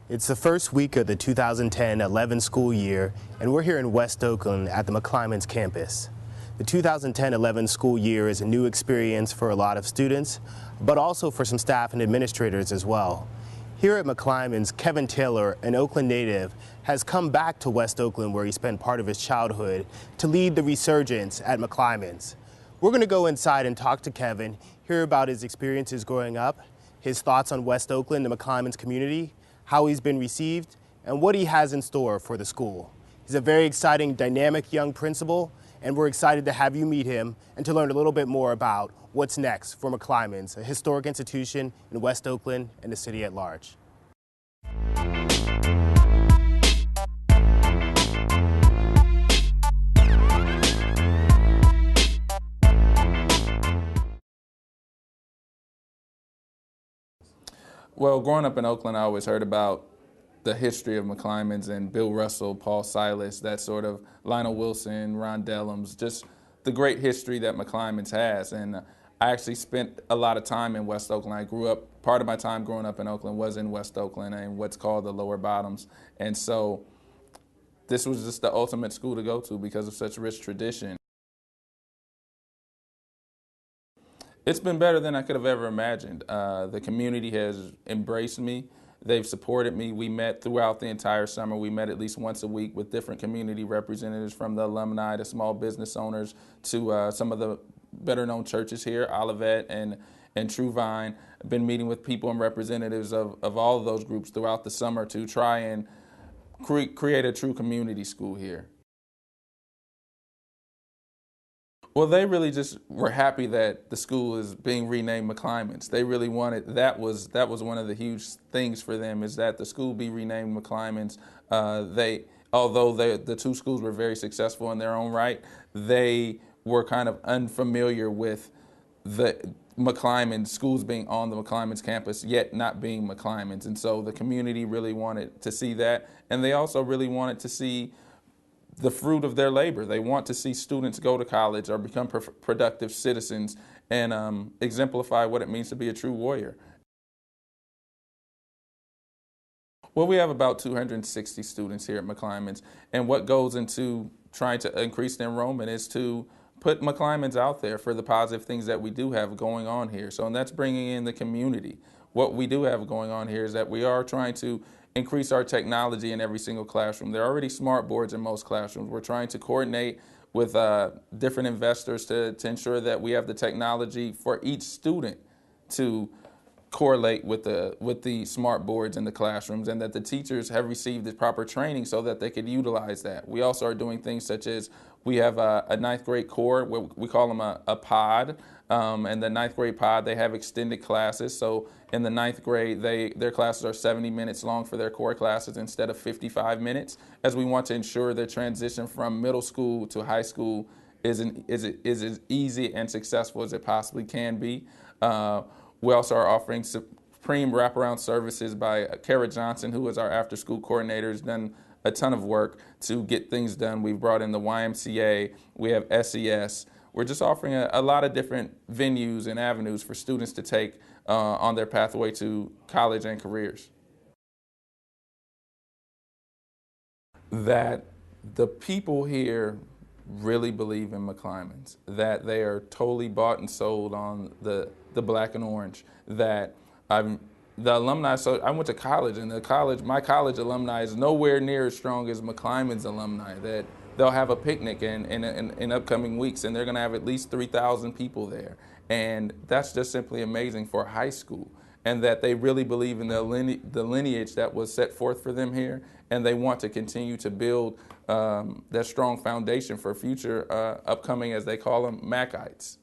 It's the first week of the 2010-11 school year, and we're here in West Oakland at the McClymonds campus. The 2010-11 school year is a new experience for a lot of students, but also for some staff and administrators as well. Here at McClymonds, Kevin Taylor, an Oakland native, has come back to West Oakland where he spent part of his childhood to lead the resurgence at McClymonds. We're going to go inside and talk to Kevin, hear about his experiences growing up, his thoughts on West Oakland, the McClymonds community, how he's been received, and what he has in store for the school. He's a very exciting, dynamic young principal, and we're excited to have you meet him and to learn a little bit more about what's next for McClymonds, a historic institution in West Oakland and the city at large. Well, growing up in Oakland, I always heard about the history of McClymonds and Bill Russell, Paul Silas, that sort of Lionel Wilson, Ron Dellums, just the great history that McClymonds has. And I actually spent a lot of time in West Oakland. I grew up, part of my time growing up in Oakland was in West Oakland and what's called the Lower Bottoms. And so this was just the ultimate school to go to because of such rich tradition. It's been better than I could have ever imagined. The community has embraced me. They've supported me. We met throughout the entire summer. We met at least once a week with different community representatives, from the alumni to small business owners to some of the better known churches here, Olivet and True Vine. I've been meeting with people and representatives of all of those groups throughout the summer to try and create a true community school here. Well, they really just were happy that the school is being renamed McClymonds. They really wanted, that was one of the huge things for them, is that the school be renamed McClymonds. Although the two schools were very successful in their own right, they were kind of unfamiliar with the McClymonds schools being on the McClymonds campus, yet not being McClymonds. And so the community really wanted to see that, and they also really wanted to see the fruit of their labor. They want to see students go to college or become productive citizens and exemplify what it means to be a true warrior. Well, we have about 260 students here at McClymonds, and what goes into trying to increase the enrollment is to put McClymonds out there for the positive things that we do have going on here. So, and that's bringing in the community. What we do have going on here is that we are trying to increase our technology in every single classroom. There are already smart boards in most classrooms. We're trying to coordinate with different investors to ensure that we have the technology for each student to correlate with the smart boards in the classrooms, and that the teachers have received the proper training so that they could utilize that. We also are doing things such as we have a ninth grade core, we call them a pod, and the ninth grade pod, they have extended classes. So in the ninth grade, their classes are 70 minutes long for their core classes instead of 55 minutes, as we want to ensure the transition from middle school to high school is as easy and successful as it possibly can be. We also are offering supreme wraparound services by Kara Johnson, who is our after-school coordinator, has done a ton of work to get things done. We've brought in the YMCA, we have SES. We're just offering a lot of different venues and avenues for students to take on their pathway to college and careers. That the people here really believe in McClymonds, that they are totally bought and sold on the black and orange, that the alumni, so I went to college, and my college alumni is nowhere near as strong as McClymonds alumni, that they'll have a picnic in upcoming weeks, and they're going to have at least 3,000 people there. And that's just simply amazing for high school, and that they really believe in the lineage that was set forth for them here, and they want to continue to build that strong foundation for future upcoming, as they call them, Macites.